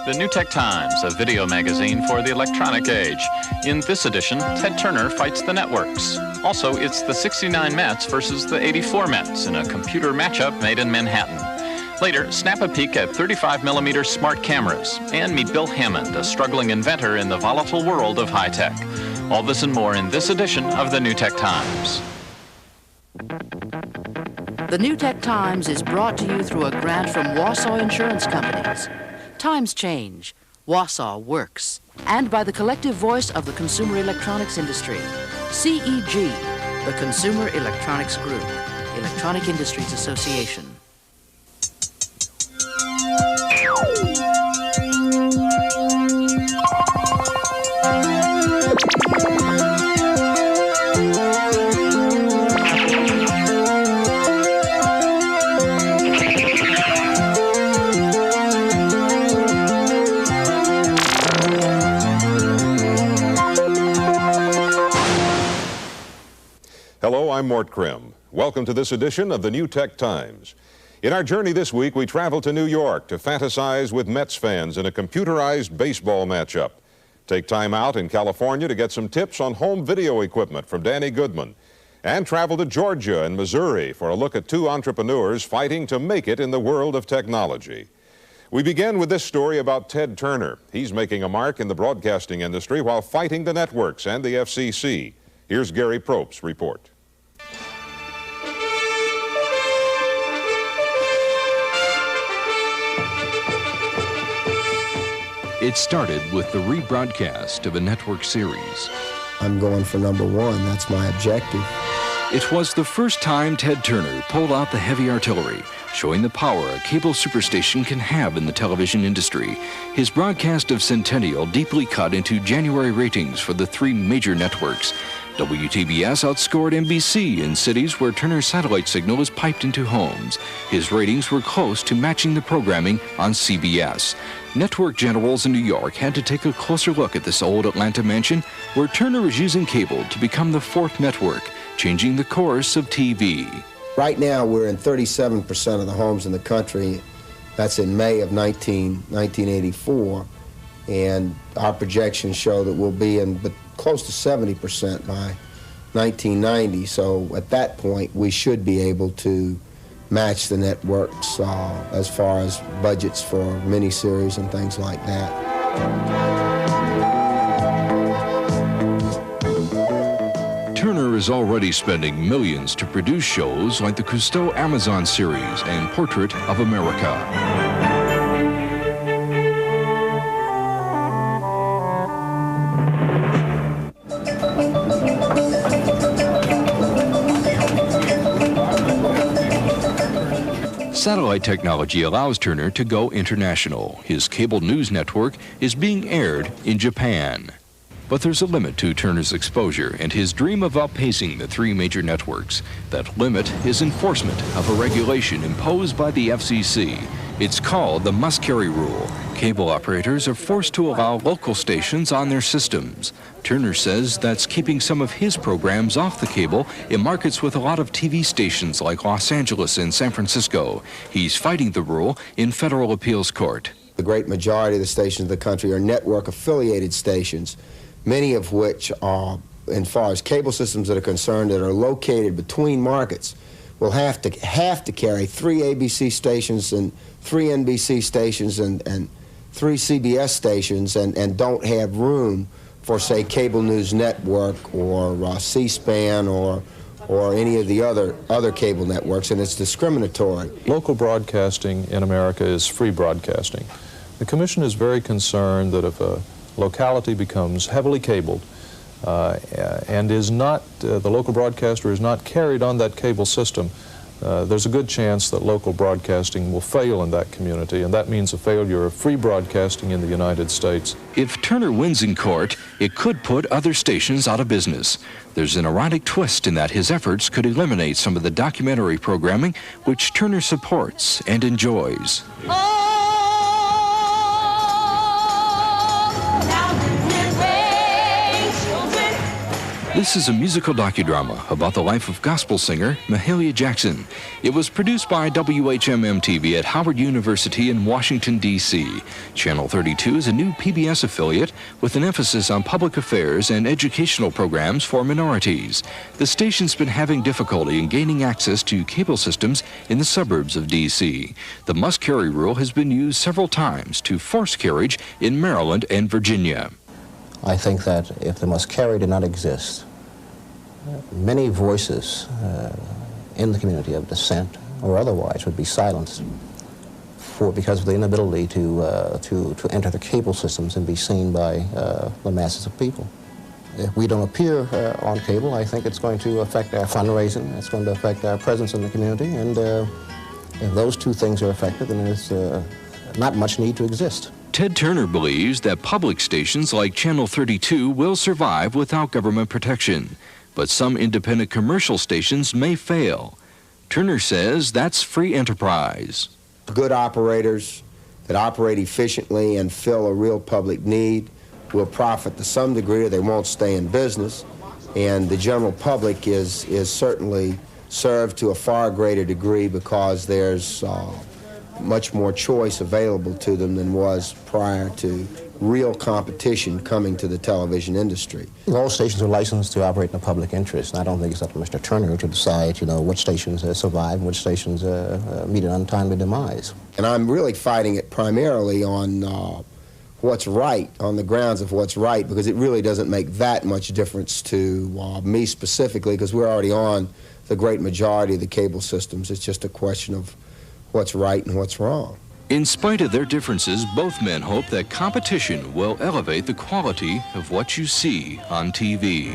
The New Tech Times, a video magazine for the electronic age. In this edition, Ted Turner fights the networks. Also, it's the 69 Mets versus the 84 Mets in a computer matchup made in Manhattan. Later, snap a peek at 35mm smart cameras and meet Bill Hammond, a struggling inventor in the volatile world of high tech. All this and more in this edition of the New Tech Times. The New Tech Times is brought to you through a grant from Wausau Insurance Companies. Times change. Wausau works. And by the collective voice of the consumer electronics industry. CEG, the Consumer Electronics Group, Electronic Industries Association. Hello, I'm Mort Krim. Welcome to this edition of the New Tech Times. In our journey this week, we travel to New York to fantasize with Mets fans in a computerized baseball matchup. Take time out in California to get some tips on home video equipment from Danny Goodman. And travel to Georgia and Missouri for a look at two entrepreneurs fighting to make it in the world of technology. We begin with this story about Ted Turner. He's making a mark in the broadcasting industry while fighting the networks and the FCC. Here's Gary Prope's report. It started with the rebroadcast of a network series. I'm going for number one. That's my objective. It was the first time Ted Turner pulled out the heavy artillery, showing the power a cable superstation can have in the television industry. His broadcast of Centennial deeply cut into January ratings for the three major networks. WTBS outscored NBC in cities where Turner's satellite signal is piped into homes. His ratings were close to matching the programming on CBS. Network generals in New York had to take a closer look at this old Atlanta mansion where Turner is using cable to become the fourth network, changing the course of TV. Right now, we're in 37% of the homes in the country. That's in May of 1984. And our projections show that we'll be in close to 70% by 1990. So at that point, we should be able to match the networks as far as budgets for miniseries and things like that. Turner is already spending millions to produce shows like the Cousteau Amazon series and Portrait of America. Satellite technology allows Turner to go international. His cable news network is being aired in Japan. But there's a limit to Turner's exposure and his dream of outpacing the three major networks. That limit is enforcement of a regulation imposed by the FCC. It's called the must-carry rule. Cable operators are forced to allow local stations on their systems. Turner says that's keeping some of his programs off the cable in markets with a lot of TV stations like Los Angeles and San Francisco. He's fighting the rule in federal appeals court. The great majority of the stations in the country are network-affiliated stations, many of which are, as far as cable systems that are concerned, that are located between markets, will have to carry 3 ABC stations and 3 NBC stations and 3 CBS stations and don't have room for, say, Cable News Network or C-SPAN or any of the other cable networks, and it's discriminatory. Local broadcasting in America is free broadcasting. The Commission is very concerned that if a locality becomes heavily cabled and is not, the local broadcaster is not carried on that cable system, there's a good chance that local broadcasting will fail in that community, and that means a failure of free broadcasting in the United States. If Turner wins in court, it could put other stations out of business. There's an ironic twist in that his efforts could eliminate some of the documentary programming which Turner supports and enjoys. This is a musical docudrama about the life of gospel singer Mahalia Jackson. It was produced by WHMM-TV at Howard University in Washington, D.C. Channel 32 is a new PBS affiliate with an emphasis on public affairs and educational programs for minorities. The station's been having difficulty in gaining access to cable systems in the suburbs of D.C. The must-carry rule has been used several times to force carriage in Maryland and Virginia. I think that if the must-carry did not exist, many voices in the community of dissent or otherwise would be silenced because of the inability to enter the cable systems and be seen by the masses of people. If we don't appear on cable, I think it's going to affect our fundraising, it's going to affect our presence in the community, and if those two things are affected, then there's not much need to exist. Ted Turner believes that public stations like Channel 32 will survive without government protection, but some independent commercial stations may fail. Turner says that's free enterprise. Good operators that operate efficiently and fill a real public need will profit to some degree, or they won't stay in business. And the general public is certainly served to a far greater degree because there's much more choice available to them than was prior to real competition coming to the television industry. All stations are licensed to operate in the public interest, and I don't think it's up to Mr. Turner to decide, which stations survive and which stations meet an untimely demise. And I'm really fighting it primarily on what's right, on the grounds of what's right, because it really doesn't make that much difference to me specifically, because we're already on the great majority of the cable systems. It's just a question of what's right and what's wrong. In spite of their differences, both men hope that competition will elevate the quality of what you see on TV.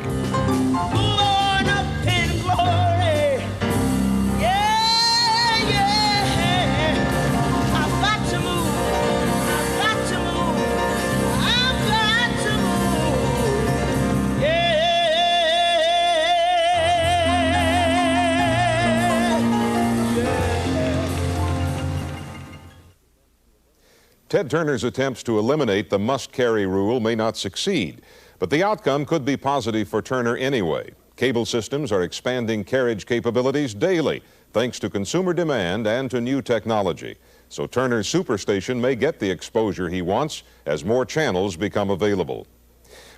Ted Turner's attempts to eliminate the must-carry rule may not succeed, but the outcome could be positive for Turner anyway. Cable systems are expanding carriage capabilities daily, thanks to consumer demand and to new technology. So Turner's superstation may get the exposure he wants as more channels become available.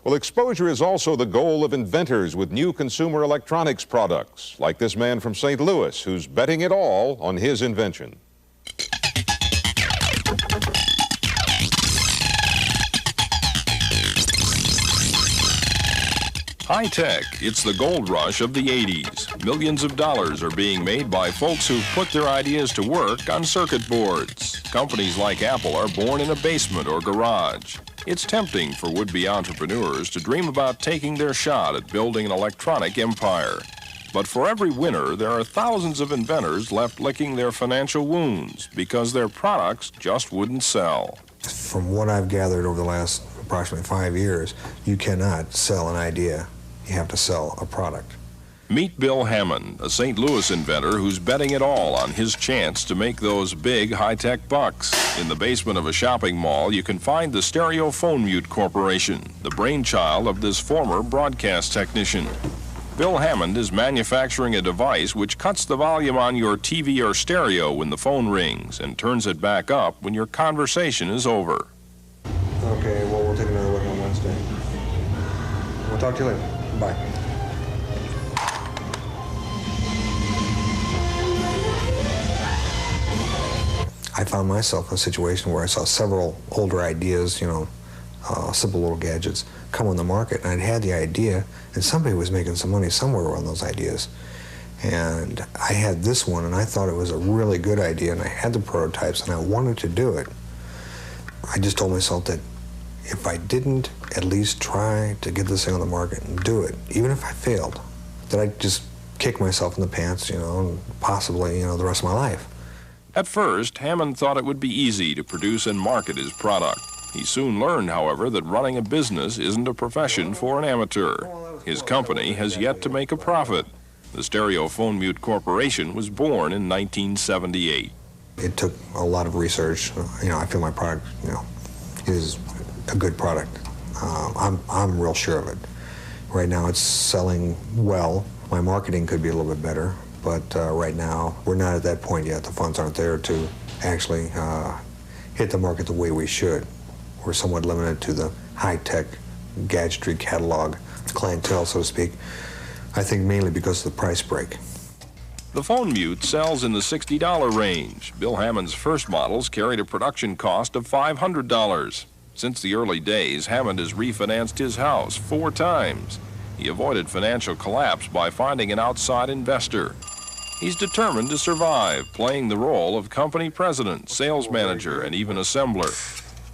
Well, exposure is also the goal of inventors with new consumer electronics products, like this man from St. Louis who's betting it all on his invention. High tech, it's the gold rush of the 80s. Millions of dollars are being made by folks who've put their ideas to work on circuit boards. Companies like Apple are born in a basement or garage. It's tempting for would-be entrepreneurs to dream about taking their shot at building an electronic empire. But for every winner, there are thousands of inventors left licking their financial wounds because their products just wouldn't sell. From what I've gathered over the last approximately 5 years, you cannot sell an idea. You have to sell a product. Meet Bill Hammond, a St. Louis inventor who's betting it all on his chance to make those big high-tech bucks. In the basement of a shopping mall, you can find the Stereo Phone Mute Corporation, the brainchild of this former broadcast technician. Bill Hammond is manufacturing a device which cuts the volume on your TV or stereo when the phone rings and turns it back up when your conversation is over. Okay, well, we'll take another look on Wednesday. We'll talk to you later. Bye. I found myself in a situation where I saw several older ideas, simple little gadgets, come on the market, and I'd had the idea, and somebody was making some money somewhere on those ideas. And I had this one, and I thought it was a really good idea, and I had the prototypes, and I wanted to do it. I just told myself that if I didn't at least try to get this thing on the market and do it, even if I failed, that I'd just kick myself in the pants, and possibly, the rest of my life. At first, Hammond thought it would be easy to produce and market his product. He soon learned, however, that running a business isn't a profession for an amateur. His company has yet to make a profit. The Stereo Phone Mute Corporation was born in 1978. It took a lot of research. I feel my product, is a good product. I'm real sure of it. Right now it's selling well. My marketing could be a little bit better, but right now we're not at that point yet. The funds aren't there to actually hit the market the way we should. We're somewhat limited to the high-tech gadgetry catalog clientele, so to speak, I think mainly because of the price break. The phone mute sells in the $60 range. Bill Hammond's first models carried a production cost of $500. Since the early days, Hammond has refinanced his house 4 times. He avoided financial collapse by finding an outside investor. He's determined to survive, playing the role of company president, sales manager, and even assembler.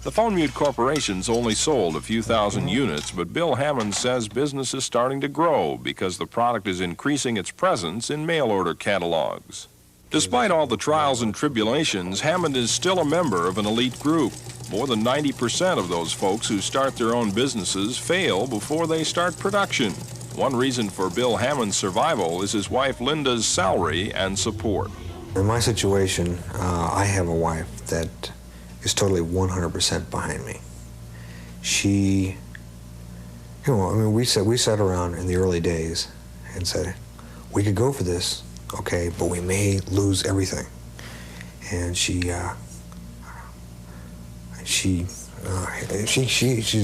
The Phone Mute Corporation's only sold a few thousand units, but Bill Hammond says business is starting to grow because the product is increasing its presence in mail-order catalogs. Despite all the trials and tribulations, Hammond is still a member of an elite group. More than 90% of those folks who start their own businesses fail before they start production. One reason for Bill Hammond's survival is his wife Linda's salary and support. In my situation, I have a wife that is totally 100% behind me. She, we sat around in the early days and said, we could go for this, okay, but we may lose everything. And she's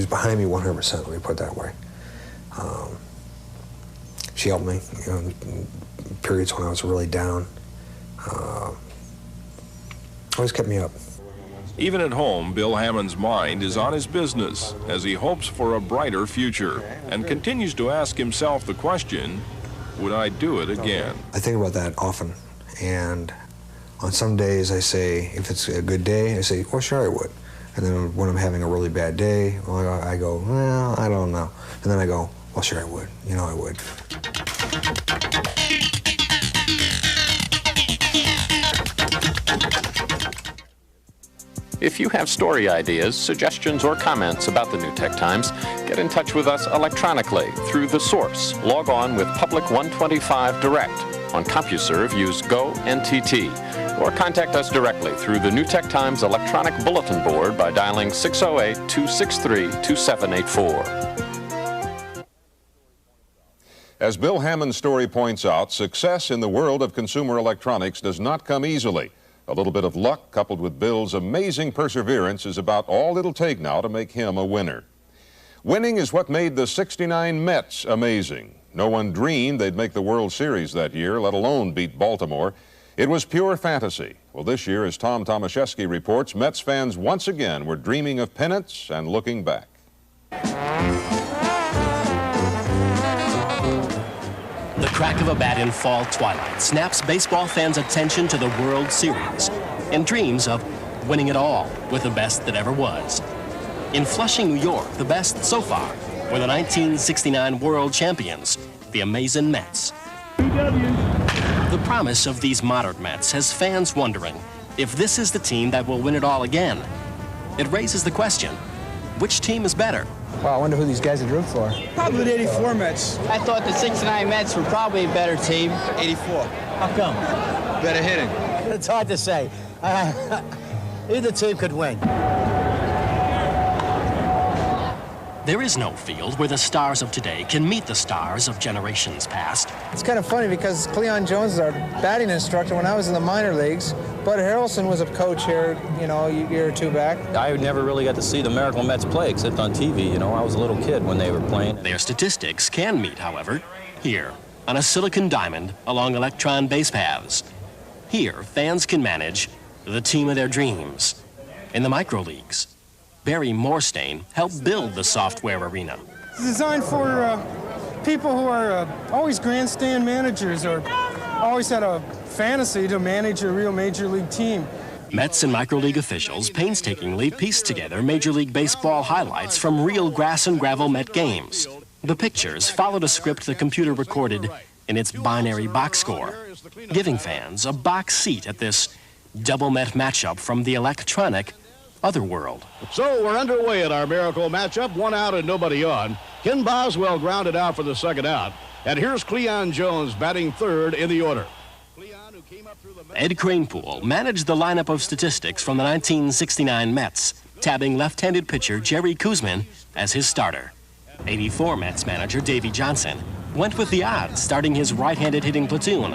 behind me 100%, let me put it that way. She helped me, in periods when I was really down. Always kept me up. Even at home, Bill Hammond's mind is on his business as he hopes for a brighter future and continues to ask himself the question, would I do it again? I think about that often, and on some days I say, if it's a good day, I say, well, sure I would. And then when I'm having a really bad day, well, I go, well, I don't know. And then I go, well, sure I would. I would. If you have story ideas, suggestions, or comments about the New Tech Times, get in touch with us electronically through The Source. Log on with Public 125 Direct. On CompuServe, use GoNTT. Or contact us directly through the New Tech Times electronic bulletin board by dialing 608-263-2784. As Bill Hammond's story points out, success in the world of consumer electronics does not come easily. A little bit of luck coupled with Bill's amazing perseverance is about all it'll take now to make him a winner. Winning is what made the '69 Mets amazing. No one dreamed they'd make the World Series that year, let alone beat Baltimore. It was pure fantasy. Well, this year, as Tom Tomaszewski reports, Mets fans once again were dreaming of pennants and looking back. The crack of a bat in fall twilight snaps baseball fans' attention to the World Series and dreams of winning it all with the best that ever was. In Flushing, New York, the best so far were the 1969 World Champions, the amazing Mets. The promise of these modern Mets has fans wondering if this is the team that will win it all again. It raises the question, which team is better? Wow, I wonder who these guys would root for. Probably the '84 Mets. I thought the '69 Mets were probably a better team. '84. How come? Better hitting. It's hard to say. Either team could win. There is no field where the stars of today can meet the stars of generations past. It's kind of funny because Cleon Jones is our batting instructor when I was in the minor leagues. Bud Harrelson was a coach here, a year or two back. I never really got to see the Miracle Mets play except on TV. I was a little kid when they were playing. Their statistics can meet, however, here on a silicon diamond along electron base paths. Here, fans can manage the team of their dreams. In the micro leagues, Barry Morstein helped build the software arena. It's designed for people who are always grandstand managers or always had a fantasy to manage a real major league team. Mets and micro league officials painstakingly pieced together Major League Baseball highlights from real grass and gravel Met games. The pictures followed a script the computer recorded in its binary box score, giving fans a box seat at this double Met matchup from the electronic otherworld. So we're underway at our miracle matchup, 1 out and nobody on. Ken Boswell grounded out for the second out. And here's Cleon Jones batting third in the order. Ed Kranepool managed the lineup of statistics from the 1969 Mets, tabbing left-handed pitcher Jerry Koosman as his starter. '84 Mets manager Davey Johnson went with the odds, starting his right-handed hitting platoon.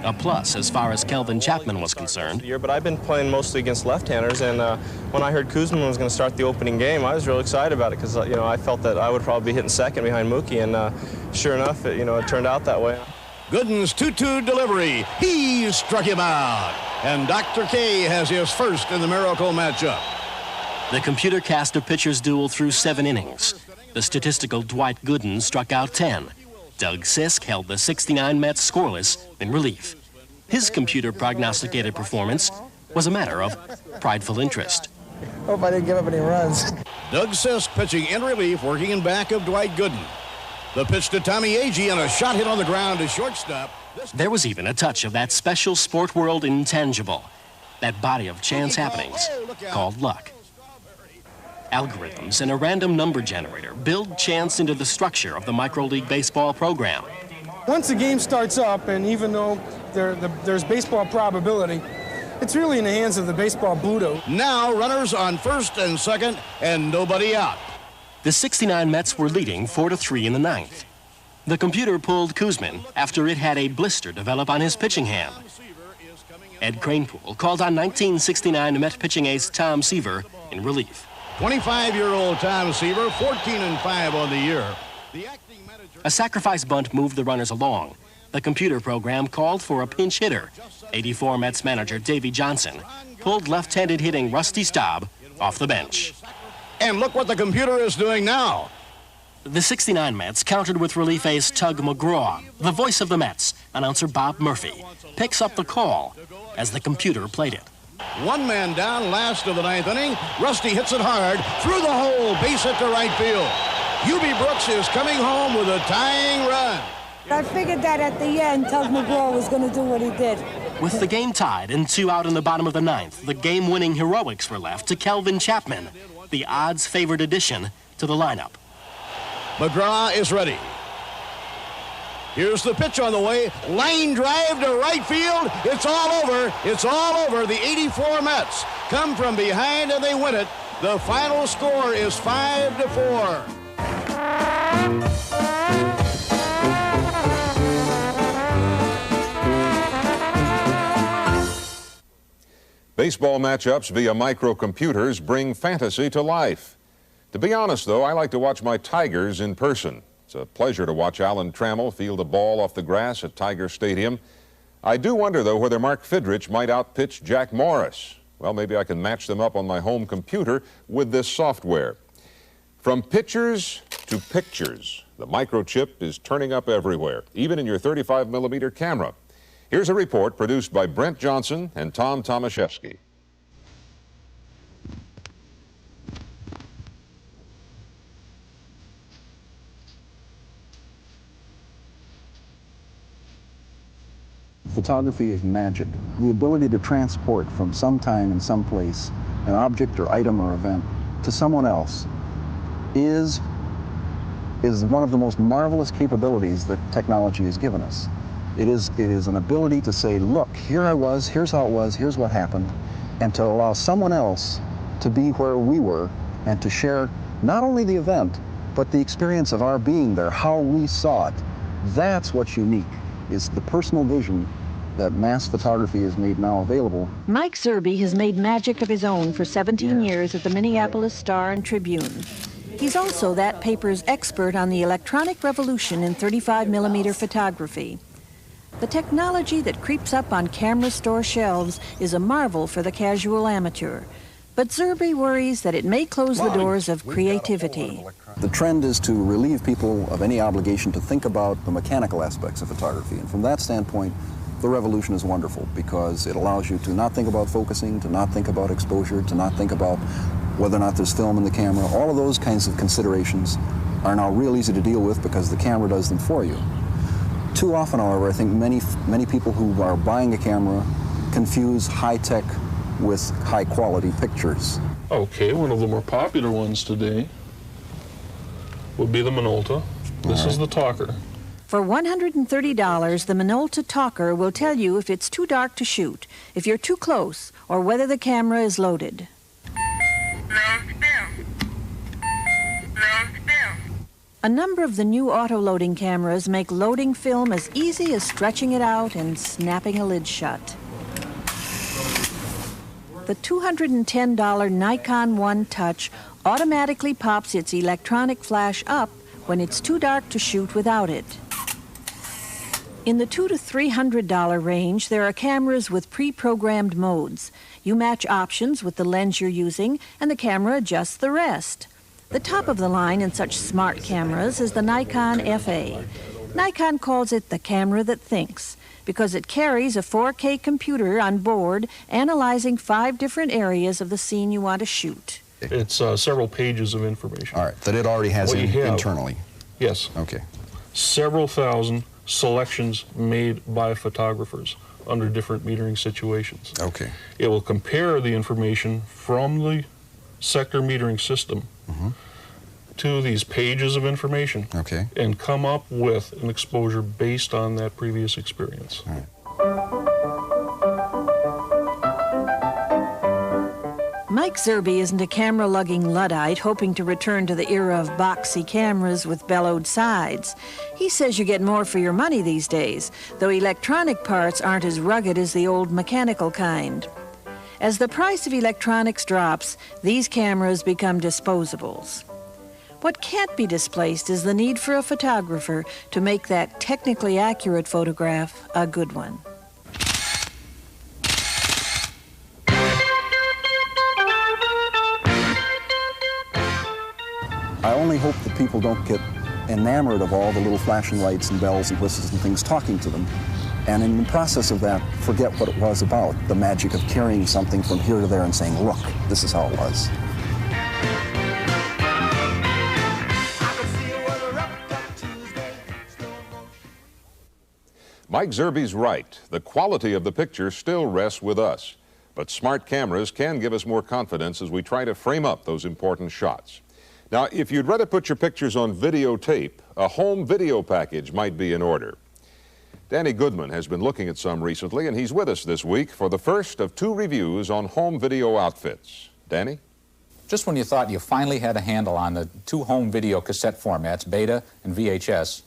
A plus as far as Kelvin Chapman was concerned. But I've been playing mostly against left-handers, and when I heard Koosman was going to start the opening game, I was real excited about it because I felt that I would probably be hitting second behind Mookie, and sure enough, it turned out that way. Gooden's 2-2 delivery. He struck him out, and Dr. K has his first in the Miracle matchup. The computer cast a pitcher's duel through 7 innings. The statistical Dwight Gooden struck out 10. Doug Sisk held the 69 Mets scoreless in relief. His computer prognosticated performance was a matter of prideful interest. Hope I didn't give up any runs. Doug Sisk pitching in relief, working in back of Dwight Gooden. The pitch to Tommy Agee and a shot hit on the ground to shortstop. There was even a touch of that special sport world intangible, that body of chance happenings called luck. Algorithms and a random number generator build chance into the structure of the Micro League Baseball program. Once the game starts up, and even though there's baseball probability, it's really in the hands of the baseball Budo. Now runners on first and second and nobody out. The 69 Mets were leading 4-3 in the 9th. The computer pulled Koosman after it had a blister develop on his pitching hand. Ed Kranepool called on 1969 Met pitching ace Tom Seaver in relief. 25-year-old Tom Seaver, 14-5 on the year. A sacrifice bunt moved the runners along. The computer program called for a pinch hitter. '84 Mets manager Davey Johnson pulled left-handed hitting Rusty Staub off the bench. And look what the computer is doing now. The 69 Mets countered with relief ace Tug McGraw. The voice of the Mets, announcer Bob Murphy, picks up the call as the computer played it. One man down, last of the 9th inning. Rusty hits it hard, through the hole, base hit to right field. Hubie Brooks is coming home with a tying run. I figured that at the end, Tug McGraw was going to do what he did. With the game tied and 2 out in the bottom of the 9th, the game-winning heroics were left to Kelvin Chapman, the odds-favored addition to the lineup. McGraw is ready. Here's the pitch on the way. Line drive to right field. It's all over. It's all over. The '84 Mets come from behind and they win it. The final score is 5-4. Baseball matchups via microcomputers bring fantasy to life. To be honest, though, I like to watch my Tigers in person. It's a pleasure to watch Alan Trammell field a ball off the grass at Tiger Stadium. I do wonder, though, whether Mark Fidrich might outpitch Jack Morris. Well, maybe I can match them up on my home computer with this software. From pitchers to pictures, the microchip is turning up everywhere, even in your 35mm camera. Here's a report produced by Brent Johnson and Tom Tomaszewski. Photography is magic. The ability to transport from some time and some place an object or item or event to someone else is one of the most marvelous capabilities that technology has given us. It is an ability to say, look, here I was, here's how it was, here's what happened, and to allow someone else to be where we were and to share not only the event, but the experience of our being there, how we saw it. That's what's unique, is the personal vision that mass photography has made now available. Mike Zerbe has made magic of his own for 17 years at the Minneapolis Star and Tribune. He's also that paper's expert on the electronic revolution in 35mm photography. The technology that creeps up on camera store shelves is a marvel for the casual amateur. But Zerbe worries that it may close the doors of creativity. The trend is to relieve people of any obligation to think about the mechanical aspects of photography. And from that standpoint, the revolution is wonderful because it allows you to not think about focusing, to not think about exposure, to not think about whether or not there's film in the camera. All of those kinds of considerations are now real easy to deal with because the camera does them for you. Too often, however, I think many people who are buying a camera confuse high-tech with high-quality pictures. Okay, one of the more popular ones today would be the Minolta. This is the Talker. For $130, the Minolta Talker will tell you if it's too dark to shoot, if you're too close, or whether the camera is loaded. A number of the new auto-loading cameras make loading film as easy as stretching it out and snapping a lid shut. The $210 Nikon One Touch automatically pops its electronic flash up when it's too dark to shoot without it. In the $200 to $300 range, there are cameras with pre-programmed modes. You match options with the lens you're using, and the camera adjusts the rest. The top of the line in such smart cameras is the Nikon FA. Nikon calls it the camera that thinks, because it carries a 4K computer on board analyzing 5 different areas of the scene you want to shoot. It's several pages of information. All right, that it already has internally. Yes. Okay. Several thousand selections made by photographers under different metering situations. Okay. It will compare the information from the sector metering system to these pages of information, okay, and come up with an exposure based on that previous experience. All right. Mike Zerbe isn't a camera-lugging Luddite hoping to return to the era of boxy cameras with bellowed sides. He says you get more for your money these days, though electronic parts aren't as rugged as the old mechanical kind. As the price of electronics drops, these cameras become disposables. What can't be displaced is the need for a photographer to make that technically accurate photograph a good one. I only hope that people don't get enamored of all the little flashing lights and bells and whistles and things talking to them, and in the process of that, forget what it was about, the magic of carrying something from here to there and saying, look, this is how it was. Mike Zerbe's right. The quality of the picture still rests with us. But smart cameras can give us more confidence as we try to frame up those important shots. Now, if you'd rather put your pictures on videotape, a home video package might be in order. Danny Goodman has been looking at some recently, and he's with us this week for the first of 2 reviews on home video outfits. Danny? Just when you thought you finally had a handle on the 2 home video cassette formats, Beta and VHS,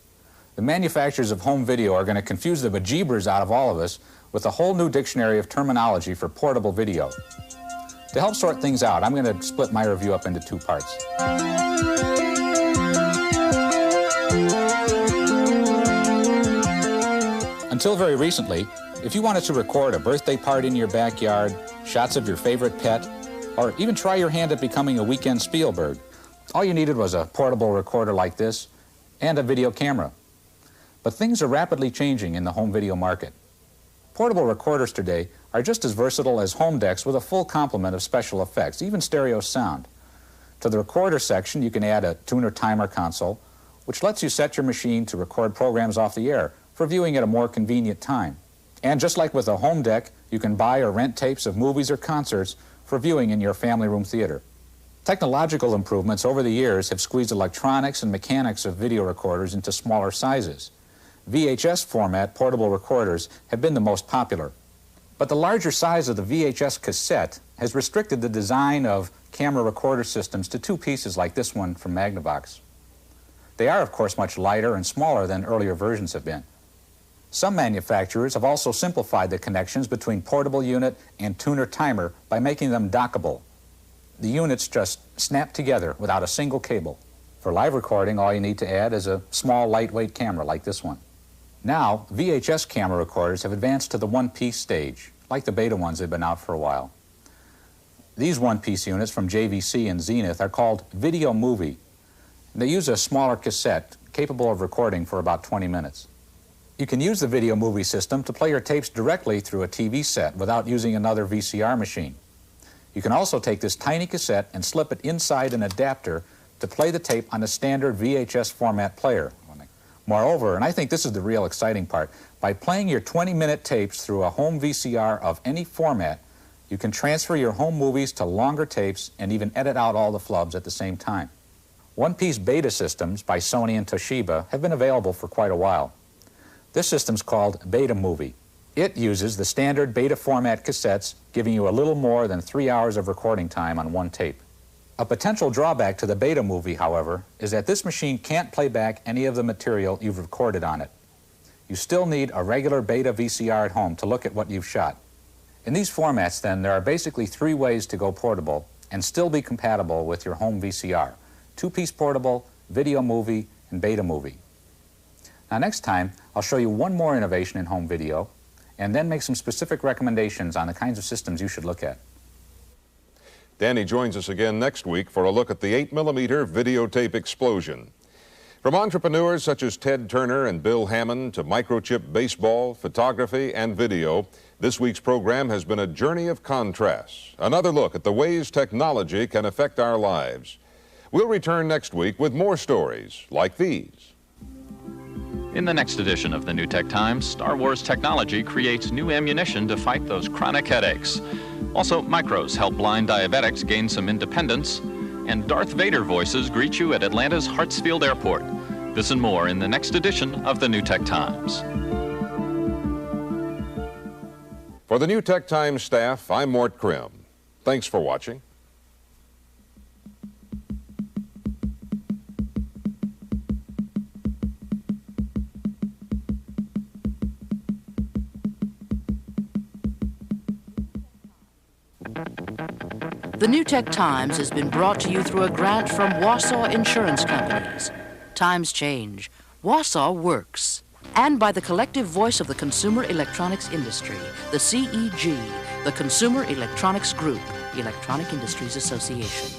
the manufacturers of home video are going to confuse the bejeebers out of all of us with a whole new dictionary of terminology for portable video. To help sort things out, I'm going to split my review up into 2 parts. Until very recently, if you wanted to record a birthday party in your backyard, shots of your favorite pet, or even try your hand at becoming a weekend Spielberg, all you needed was a portable recorder like this and a video camera. But things are rapidly changing in the home video market. Portable recorders today are just as versatile as home decks with a full complement of special effects, even stereo sound. To the recorder section, you can add a tuner timer console, which lets you set your machine to record programs off the air for viewing at a more convenient time. And just like with a home deck, you can buy or rent tapes of movies or concerts for viewing in your family room theater. Technological improvements over the years have squeezed electronics and mechanics of video recorders into smaller sizes. VHS format portable recorders have been the most popular. But the larger size of the VHS cassette has restricted the design of camera recorder systems to 2 pieces like this one from Magnavox. They are, of course, much lighter and smaller than earlier versions have been. Some manufacturers have also simplified the connections between portable unit and tuner timer by making them dockable. The units just snap together without a single cable. For live recording, all you need to add is a small, lightweight camera like this one. Now, VHS camera recorders have advanced to the one-piece stage, like the Beta ones that have been out for a while. These one-piece units from JVC and Zenith are called Video Movie. They use a smaller cassette capable of recording for about 20 minutes. You can use the Video Movie system to play your tapes directly through a TV set without using another VCR machine. You can also take this tiny cassette and slip it inside an adapter to play the tape on a standard VHS format player. Moreover, and I think this is the real exciting part, by playing your 20-minute tapes through a home VCR of any format, you can transfer your home movies to longer tapes and even edit out all the flubs at the same time. One-piece Beta systems by Sony and Toshiba have been available for quite a while. This system's called Beta Movie. It uses the standard Beta format cassettes, giving you a little more than 3 hours of recording time on one tape. A potential drawback to the beta movie, however, is that this machine can't play back any of the material you've recorded on it. You still need a regular beta VCR at home to look at what you've shot. In these formats, then, there are basically 3 ways to go portable and still be compatible with your home VCR: 2-piece portable, video movie, and beta movie. Now, next time, I'll show you one more innovation in home video and then make some specific recommendations on the kinds of systems you should look at. Danny joins us again next week for a look at the 8mm videotape explosion. From entrepreneurs such as Ted Turner and Bill Hammond to microchip baseball, photography, and video, this week's program has been a journey of contrasts, another look at the ways technology can affect our lives. We'll return next week with more stories like these. In the next edition of the New Tech Times, Star Wars technology creates new ammunition to fight those chronic headaches. Also, micros help blind diabetics gain some independence, and Darth Vader voices greet you at Atlanta's Hartsfield Airport. This and more in the next edition of the New Tech Times. For the New Tech Times staff, I'm Mort Krim. Thanks for watching. The New Tech Times has been brought to you through a grant from Wausau Insurance Companies. Times change. Wausau works. And by the collective voice of the consumer electronics industry, the CEG, the Consumer Electronics Group, Electronic Industries Association.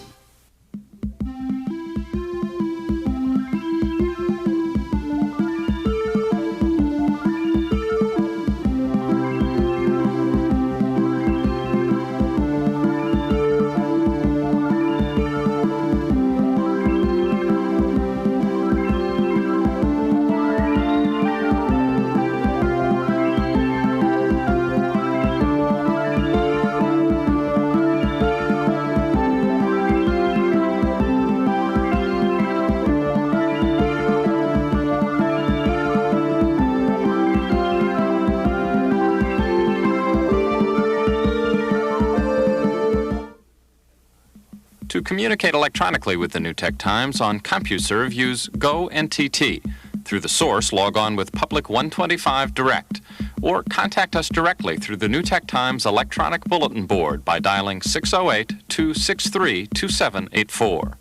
To communicate electronically with the New Tech Times on CompuServe, use Go NTT. Through the source, log on with Public 125 Direct, or contact us directly through the New Tech Times electronic bulletin board by dialing 608-263-2784.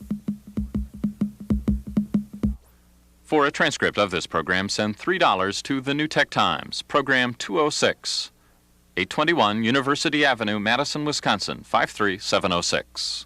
For a transcript of this program, send $3 to the New Tech Times, Program 206, 821 University Avenue, Madison, Wisconsin, 53706.